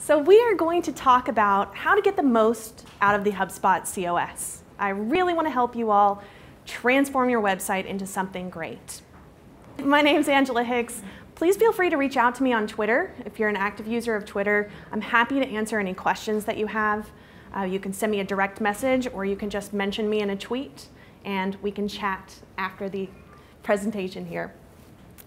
So we are going to talk about how to get the most out of the HubSpot COS. I really want to help you all transform your website into something great. My name's Angela Hicks. Please feel free to reach out to me on Twitter. If you're an active user of Twitter, I'm happy to answer any questions that you have. You can send me a direct message, or you can just mention me in a tweet, and we can chat after the presentation here.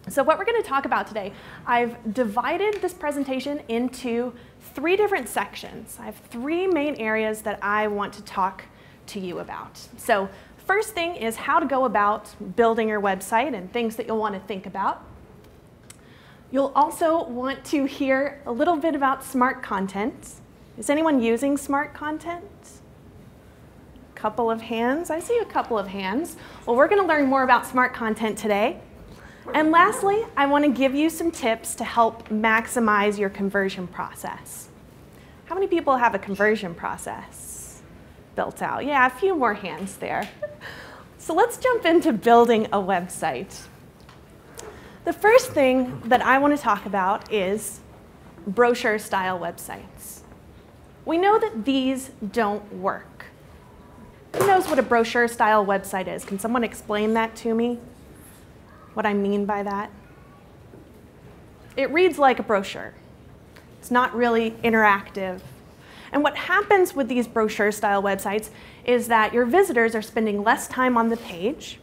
So what we're going to talk about today, I've divided this presentation into 3 different sections. I have 3 main areas that I want to talk to you about. So first thing is how to go about building your website and things that you'll want to think about. You'll also want to hear a little bit about smart content. Is anyone using smart content? Couple of hands. I see a couple of hands. Well, we're going to learn more about smart content today. And lastly, I want to give you some tips to help maximize your conversion process. How many people have a conversion process built out? Yeah, a few more hands there. So let's jump into building a website. The first thing that I want to talk about is brochure-style websites. We know that these don't work. Who knows what a brochure-style website is? Can someone explain that to me? What I mean by that? It reads like a brochure. It's not really interactive. And what happens with these brochure-style websites is that your visitors are spending less time on the page.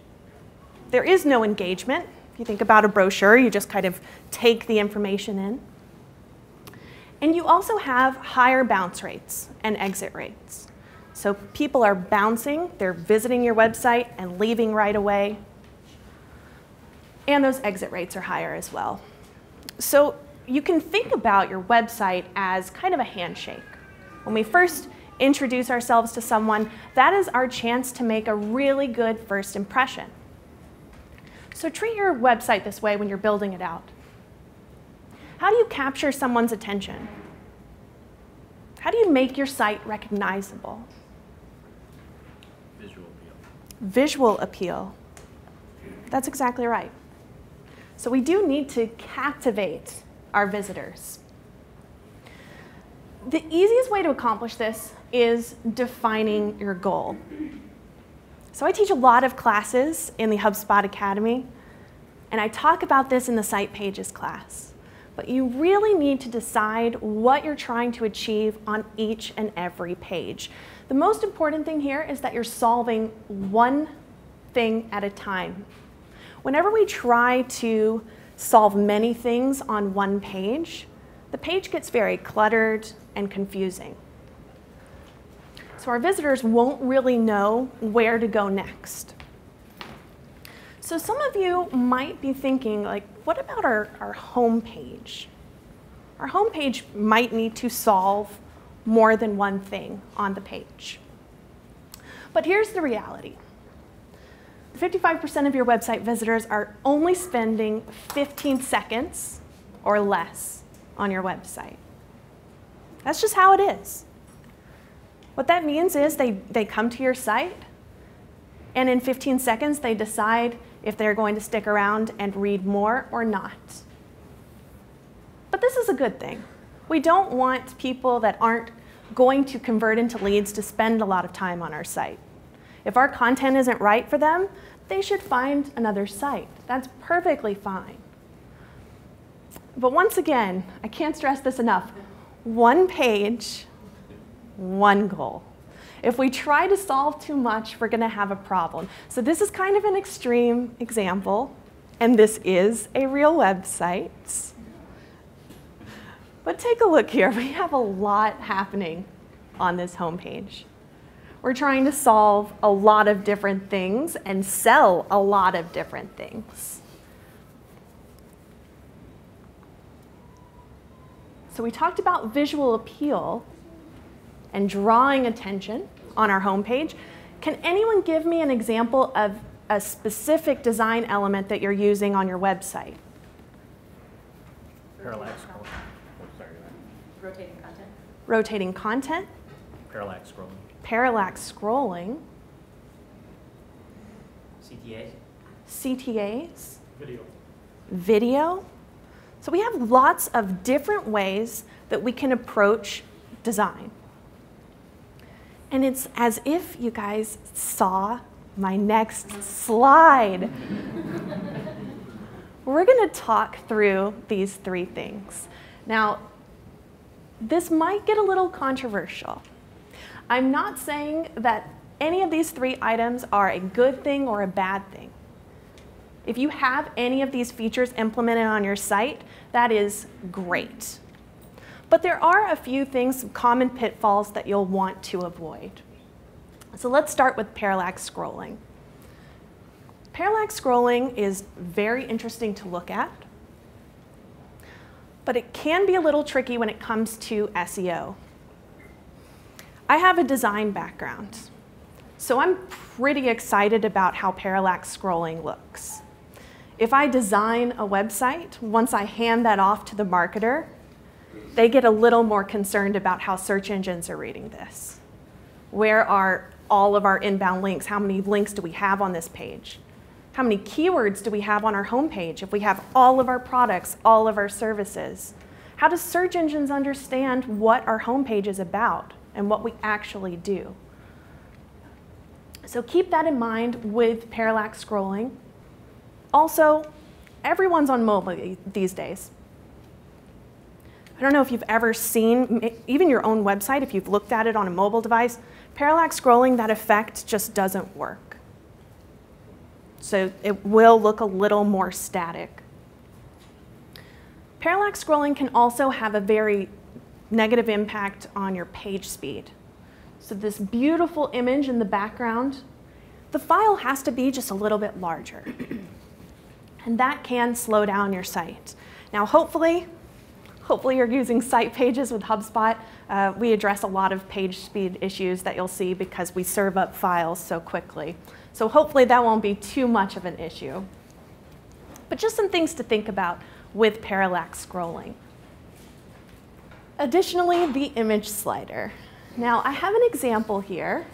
There is no engagement. If you think about a brochure, you just kind of take the information in. And you also have higher bounce rates and exit rates. So people are bouncing, they're visiting your website and leaving right away. And those exit rates are higher as well. So you can think about your website as kind of a handshake. When we first introduce ourselves to someone, that is our chance to make a really good first impression. So treat your website this way when you're building it out. How do you capture someone's attention? How do you make your site recognizable? Visual appeal. Visual appeal. That's exactly right. So we do need to captivate our visitors. The easiest way to accomplish this is defining your goal. So I teach a lot of classes in the HubSpot Academy, and I talk about this in the Site Pages class. But you really need to decide what you're trying to achieve on each and every page. The most important thing here is that you're solving one thing at a time. Whenever we try to solve many things on one page, the page gets very cluttered and confusing. So our visitors won't really know where to go next. So some of you might be thinking, like, what about our home page? Our home page might need to solve more than one thing on the page. But here's the reality. 55% of your website visitors are only spending 15 seconds or less on your website. That's just how it is. What that means is they come to your site, and in 15 seconds they decide if they're going to stick around and read more or not. But this is a good thing. We don't want people that aren't going to convert into leads to spend a lot of time on our site. If our content isn't right for them, they should find another site. That's perfectly fine. But once again, I can't stress this enough. One page, one goal. If we try to solve too much, we're going to have a problem. So this is kind of an extreme example, and this is a real website. But take a look here. We have a lot happening on this homepage. We're trying to solve a lot of different things and sell a lot of different things. So we talked about visual appeal and drawing attention on our homepage. Can anyone give me an example of a specific design element that you're using on your website? Parallax scrolling. Oh, sorry. Rotating content. Rotating content. Parallax scrolling. Parallax scrolling. CTAs. CTAs. Video. Video. So we have lots of different ways that we can approach design. And it's as if you guys saw my next slide. We're going to talk through these 3 things. Now, this might get a little controversial. I'm not saying that any of these 3 items are a good thing or a bad thing. If you have any of these features implemented on your site, that is great. But there are a few things, some common pitfalls that you'll want to avoid. So let's start with parallax scrolling. Parallax scrolling is very interesting to look at, but it can be a little tricky when it comes to SEO. I have a design background, so I'm pretty excited about how parallax scrolling looks. If I design a website, once I hand that off to the marketer, they get a little more concerned about how search engines are reading this. Where are all of our inbound links? How many links do we have on this page? How many keywords do we have on our homepage if we have all of our products, all of our services? How do search engines understand what our homepage is about and what we actually do? So keep that in mind with parallax scrolling. Also, everyone's on mobile these days. I don't know if you've ever seen, even your own website, if you've looked at it on a mobile device, parallax scrolling, that effect just doesn't work. So it will look a little more static. Parallax scrolling can also have a very negative impact on your page speed. So this beautiful image in the background, the file has to be just a little bit larger. And that can slow down your site. Now hopefully you're using site pages with HubSpot. We address a lot of page speed issues that you'll see because we serve up files so quickly. So hopefully that won't be too much of an issue. But just some things to think about with parallax scrolling. Additionally, the image slider. Now I have an example here,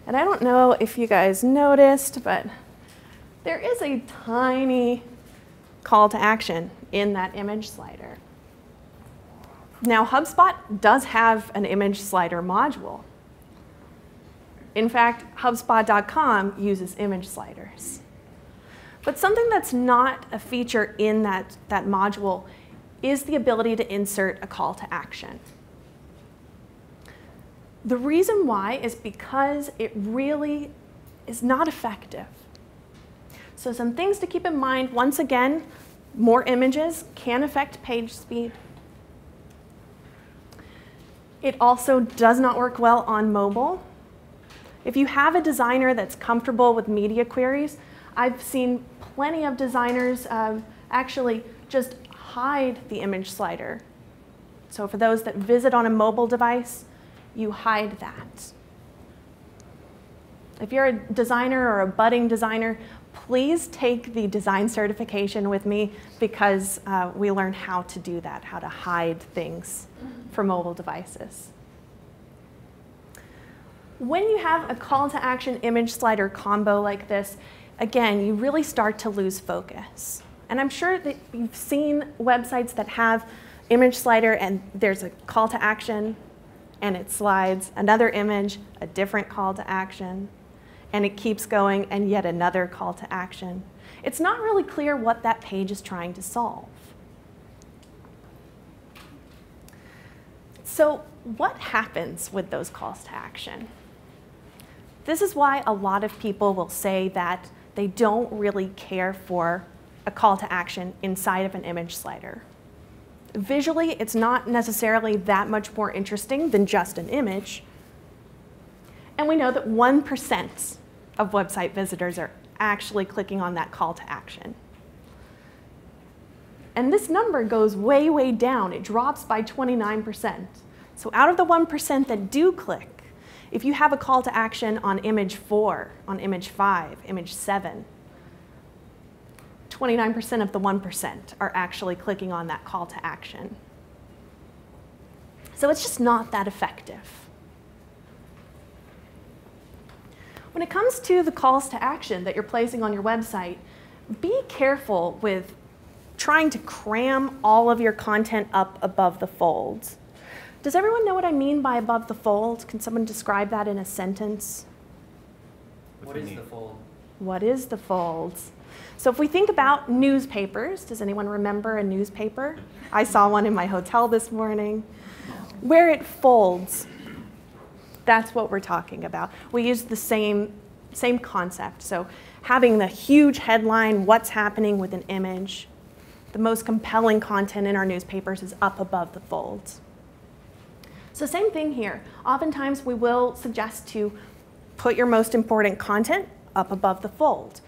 and I don't know if you guys noticed, but there is a tiny call to action in that image slider. Now, HubSpot does have an image slider module. In fact, HubSpot.com uses image sliders. But something that's not a feature in that module is the ability to insert a call to action. The reason why is because it really is not effective. So some things to keep in mind, once again, more images can affect page speed. It also does not work well on mobile. If you have a designer that's comfortable with media queries, I've seen plenty of designers actually just hide the image slider. So for those that visit on a mobile device, you hide that. If you're a designer or a budding designer, please take the design certification with me because we learn how to do that, how to hide things for mobile devices. When you have a call to action image slider combo like this, again, you really start to lose focus. And I'm sure that you've seen websites that have image slider and there's a call to action and it slides, another image, a different call to action, and it keeps going and yet another call to action. It's not really clear what that page is trying to solve. So what happens with those calls to action? This is why a lot of people will say that they don't really care for a call to action inside of an image slider. Visually, it's not necessarily that much more interesting than just an image. And we know that 1% of website visitors are actually clicking on that call to action. And this number goes way, way down. It drops by 29%. So out of the 1% that do click, if you have a call to action on image 4, on image 5, image 7, 29% of the 1% are actually clicking on that call to action. So it's just not that effective. When it comes to the calls to action that you're placing on your website, be careful with trying to cram all of your content up above the folds. Does everyone know what I mean by above the folds? Can someone describe that in a sentence? What is the fold? What is the folds? So if we think about newspapers, does anyone remember a newspaper? I saw one in my hotel this morning. Where it folds, that's what we're talking about. We use the same concept. So having the huge headline, what's happening with an image, the most compelling content in our newspapers is up above the folds. So same thing here. Oftentimes we will suggest to put your most important content up above the fold.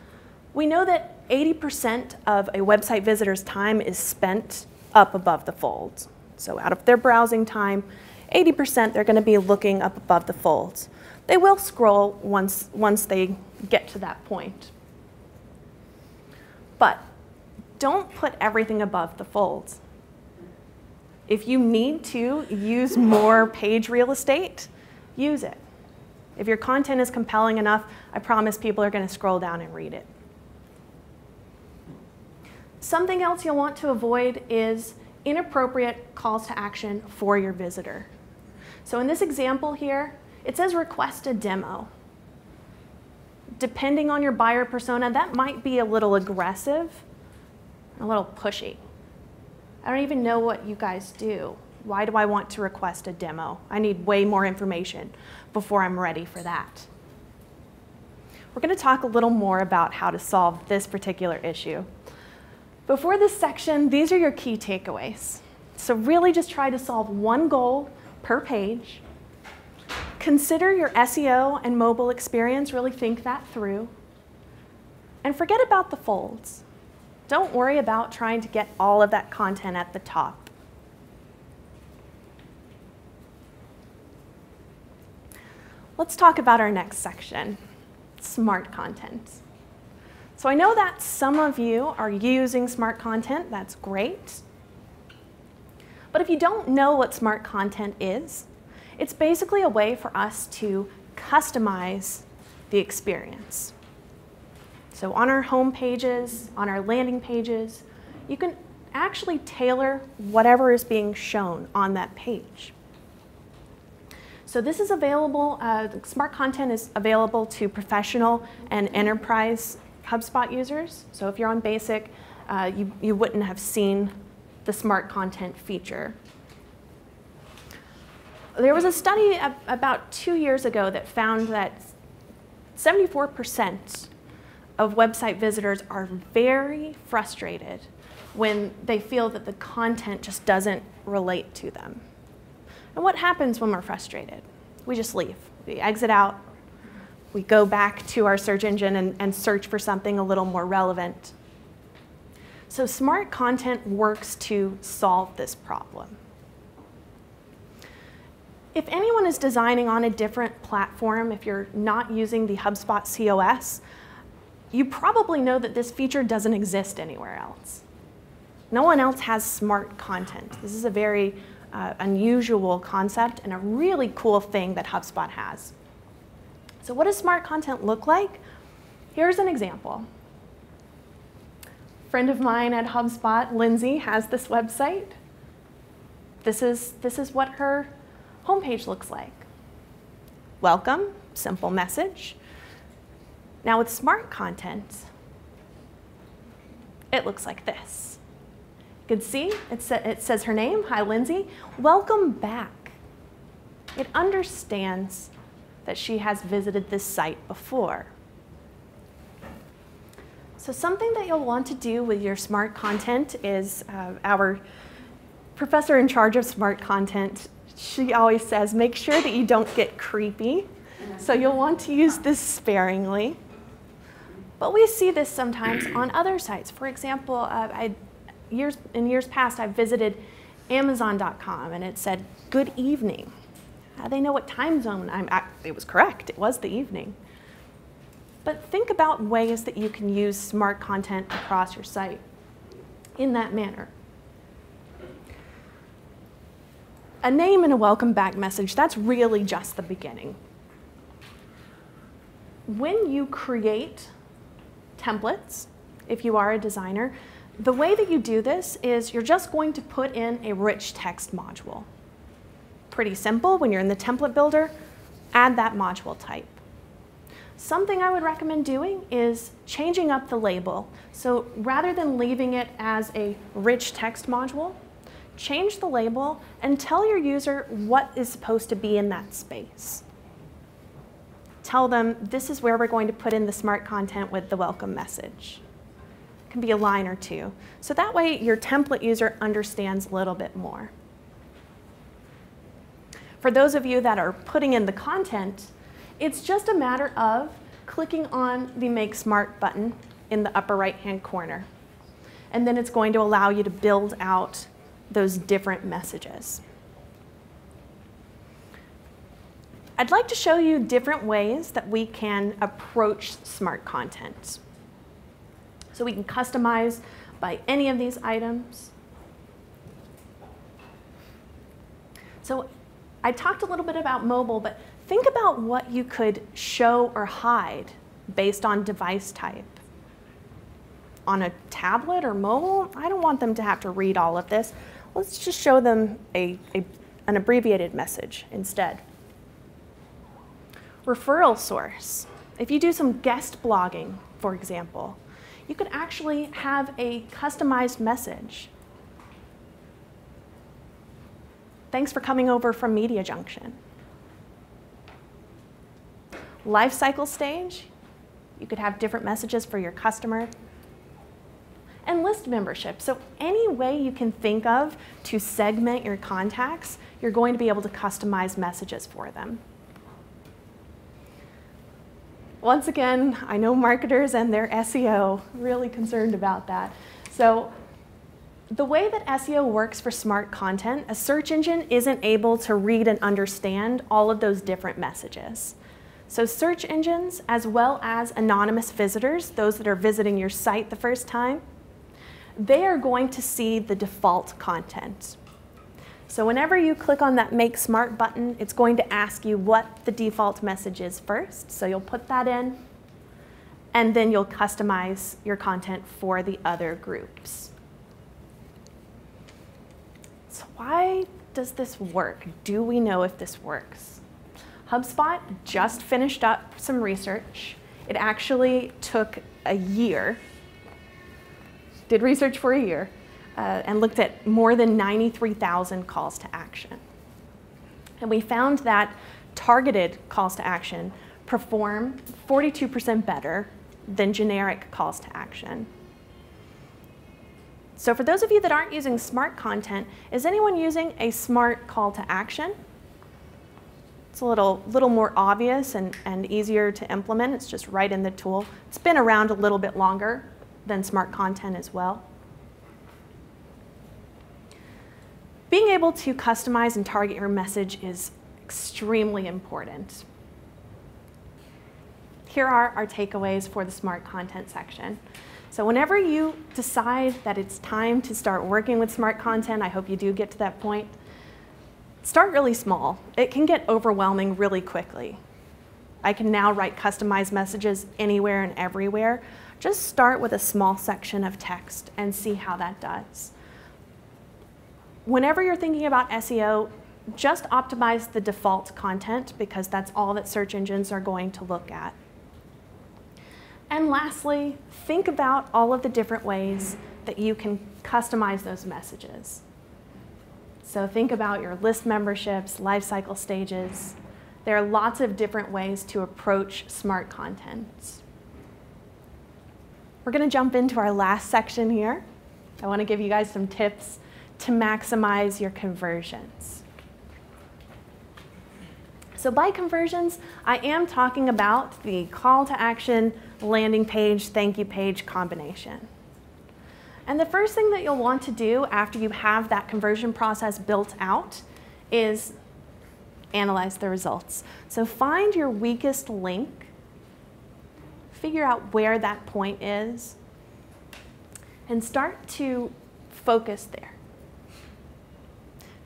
We know that 80% of a website visitor's time is spent up above the folds. So out of their browsing time, 80% they're going to be looking up above the folds. They will scroll once they get to that point. But don't put everything above the folds. If you need to use more page real estate, use it. If your content is compelling enough, I promise people are going to scroll down and read it. Something else you'll want to avoid is inappropriate calls to action for your visitor. So in this example here, it says request a demo. Depending on your buyer persona, that might be a little aggressive, a little pushy. I don't even know what you guys do. Why do I want to request a demo? I need way more information before I'm ready for that. We're going to talk a little more about how to solve this particular issue. Before this section, these are your key takeaways. So really just try to solve one goal per page. Consider your SEO and mobile experience, really think that through. And forget about the folds. Don't worry about trying to get all of that content at the top. Let's talk about our next section, smart content. So I know that some of you are using smart content, that's great. But if you don't know what smart content is, it's basically a way for us to customize the experience. So on our home pages, on our landing pages, you can actually tailor whatever is being shown on that page. So this is available, smart content is available to professional and enterprise HubSpot users. So if you're on basic, you wouldn't have seen the smart content feature. There was a study about 2 years ago that found that 74% of website visitors are very frustrated when they feel that the content just doesn't relate to them. And what happens when we're frustrated? We just leave. We exit out. We go back to our search engine and search for something a little more relevant. So smart content works to solve this problem. If anyone is designing on a different platform, if you're not using the HubSpot COS, you probably know that this feature doesn't exist anywhere else. No one else has smart content. This is a very unusual concept and a really cool thing that HubSpot has. So what does smart content look like? Here's an example. A friend of mine at HubSpot, Lindsay, has this website. This is what her homepage looks like. Welcome, simple message. Now with smart content, it looks like this. You can see it says her name, hi Lindsay, welcome back. It understands that she has visited this site before. So something that you'll want to do with your smart content is our professor in charge of smart content, she always says, make sure that you don't get creepy. So you'll want to use this sparingly. But we see this sometimes on other sites. For example, in years past, I visited Amazon.com and it said, good evening. They know what time zone I'm at. It was correct, it was the evening. But think about ways that you can use smart content across your site in that manner. A name and a welcome back message, that's really just the beginning. When you create templates, if you are a designer, the way that you do this is you're just going to put in a rich text module. Pretty simple. When you're in the template builder, add that module type. Something I would recommend doing is changing up the label. So rather than leaving it as a rich text module, change the label and tell your user what is supposed to be in that space. Tell them this is where we're going to put in the smart content with the welcome message. It can be a line or two. So that way your template user understands a little bit more. For those of you that are putting in the content, it's just a matter of clicking on the Make Smart button in the upper right-hand corner. And then it's going to allow you to build out those different messages. I'd like to show you different ways that we can approach smart content. So we can customize by any of these items. So I talked a little bit about mobile, but think about what you could show or hide based on device type. On a tablet or mobile, I don't want them to have to read all of this. Let's just show them an abbreviated message instead. Referral source. If you do some guest blogging, for example, you could actually have a customized message. Thanks for coming over from Media Junction. Lifecycle stage, you could have different messages for your customer. And list membership. So any way you can think of to segment your contacts, you're going to be able to customize messages for them. Once again, I know marketers and their SEO really concerned about that. So the way that SEO works for smart content, a search engine isn't able to read and understand all of those different messages. So search engines, as well as anonymous visitors, those that are visiting your site the first time, they are going to see the default content. So whenever you click on that Make Smart button, it's going to ask you what the default message is first. So you'll put that in, and then you'll customize your content for the other groups. So why does this work? Do we know if this works? HubSpot just finished up some research. It actually took a year, did research for a year, and looked at more than 93,000 calls to action. And we found that targeted calls to action perform 42% better than generic calls to action. So for those of you that aren't using smart content, is anyone using a smart call to action? It's a little more obvious and easier to implement. It's just right in the tool. It's been around a little bit longer than smart content as well. Being able to customize and target your message is extremely important. Here are our takeaways for the smart content section. So whenever you decide that it's time to start working with smart content, I hope you do get to that point, start really small. It can get overwhelming really quickly. I can now write customized messages anywhere and everywhere. Just start with a small section of text and see how that does. Whenever you're thinking about SEO, just optimize the default content because that's all that search engines are going to look at. And lastly, think about all of the different ways that you can customize those messages. So think about your list memberships, lifecycle stages. There are lots of different ways to approach smart content. We're going to jump into our last section here. I want to give you guys some tips to maximize your conversions. So by conversions, I am talking about the call to action, landing page, thank you page combination. And the first thing that you'll want to do after you have that conversion process built out is analyze the results. So find your weakest link, figure out where that point is, and start to focus there.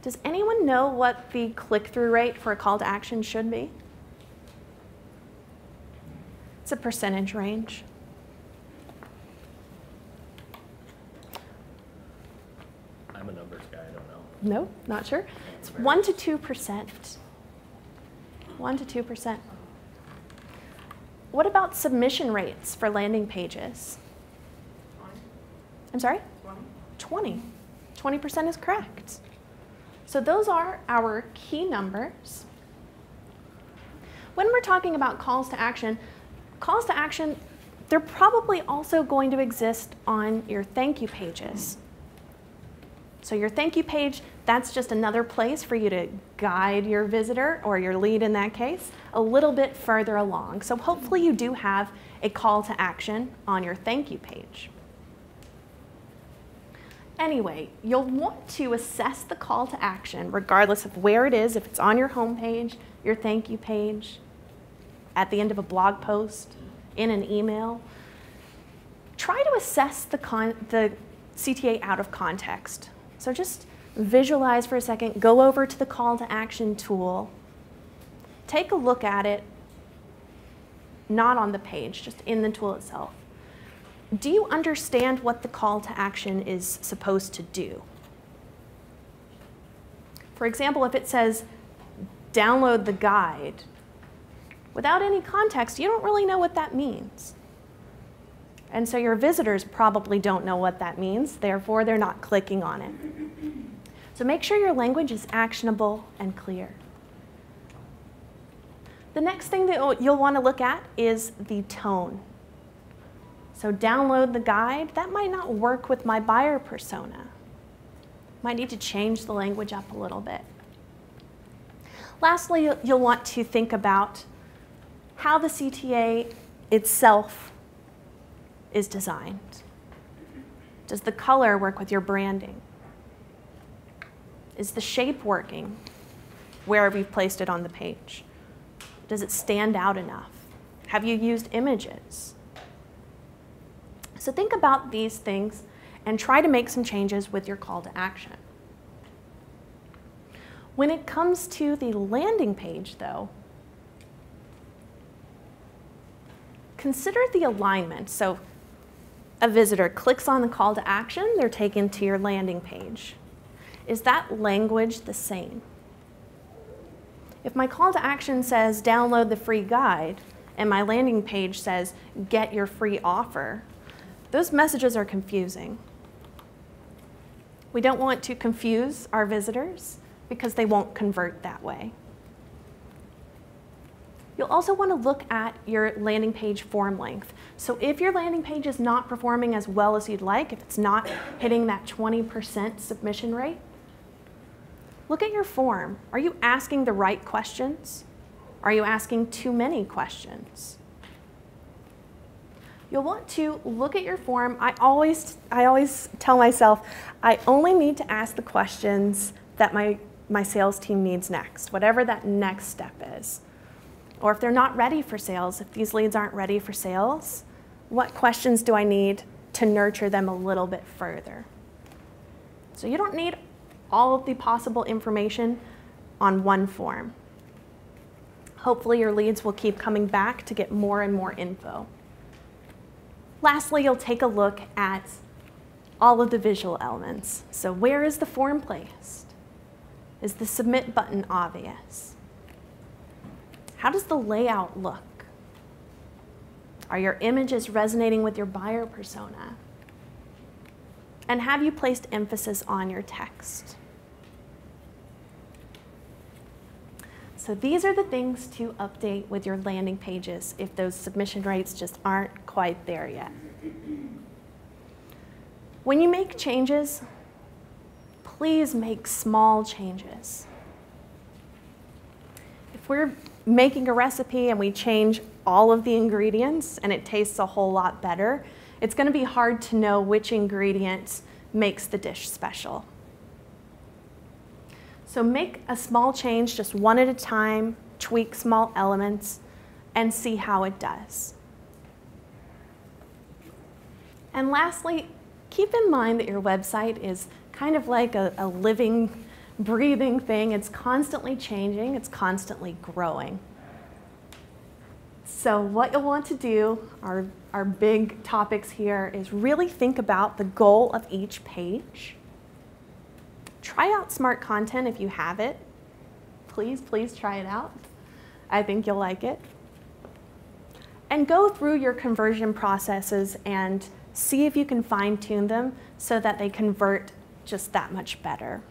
Does anyone know what the click-through rate for a call to action should be? It's a percentage range. No, not sure. It's 1 to 2%. 1 to 2%. What about submission rates for landing pages? 20. I'm sorry? 20. 20% is correct. So those are our key numbers. When we're talking about calls to action, they're probably also going to exist on your thank you pages. So your thank you page, that's just another place for you to guide your visitor, or your lead in that case, a little bit further along. So hopefully you do have a call to action on your thank you page. Anyway, you'll want to assess the call to action regardless of where it is, if it's on your home page, your thank you page, at the end of a blog post, in an email. Try to assess the CTA out of context. So just visualize for a second, go over to the call to action tool, take a look at it, not on the page, just in the tool itself. Do you understand what the call to action is supposed to do? For example, if it says, download the guide, without any context, you don't really know what that means. And so your visitors probably don't know what that means, therefore they're not clicking on it. So make sure your language is actionable and clear. The next thing that you'll want to look at is the tone. So download the guide, that might not work with my buyer persona. Might need to change the language up a little bit. Lastly, you'll want to think about how the CTA itself is designed. Does the color work with your branding? Is the shape working wherever you've placed it on the page? Does it stand out enough? Have you used images? So think about these things and try to make some changes with your call to action. When it comes to the landing page, though, consider the alignment. So a visitor clicks on the call to action, they're taken to your landing page. Is that language the same? If my call to action says download the free guide and my landing page says get your free offer, those messages are confusing. We don't want to confuse our visitors because they won't convert that way. You'll also want to look at your landing page form length. So if your landing page is not performing as well as you'd like, if it's not hitting that 20% submission rate, look at your form. Are you asking the right questions? Are you asking too many questions? You'll want to look at your form. I always tell myself, I only need to ask the questions that my sales team needs next, whatever that next step is. Or if they're not ready for sales, if these leads aren't ready for sales, what questions do I need to nurture them a little bit further? So you don't need all of the possible information on one form. Hopefully your leads will keep coming back to get more and more info. Lastly, you'll take a look at all of the visual elements. So where is the form placed? Is the submit button obvious? How does the layout look? Are your images resonating with your buyer persona? And have you placed emphasis on your text? So these are the things to update with your landing pages if those submission rates just aren't quite there yet. When you make changes, please make small changes. If we're making a recipe and we change all of the ingredients and it tastes a whole lot better, it's going to be hard to know which ingredient makes the dish special. So make a small change, just one at a time, tweak small elements, and see how it does. And lastly, keep in mind that your website is kind of like a living, breathing thing. It's constantly changing, it's constantly growing. So what you'll want to do, our big topics here, is really think about the goal of each page. Try out smart content if you have it. Please, please try it out. I think you'll like it. And go through your conversion processes and see if you can fine-tune them so that they convert just that much better.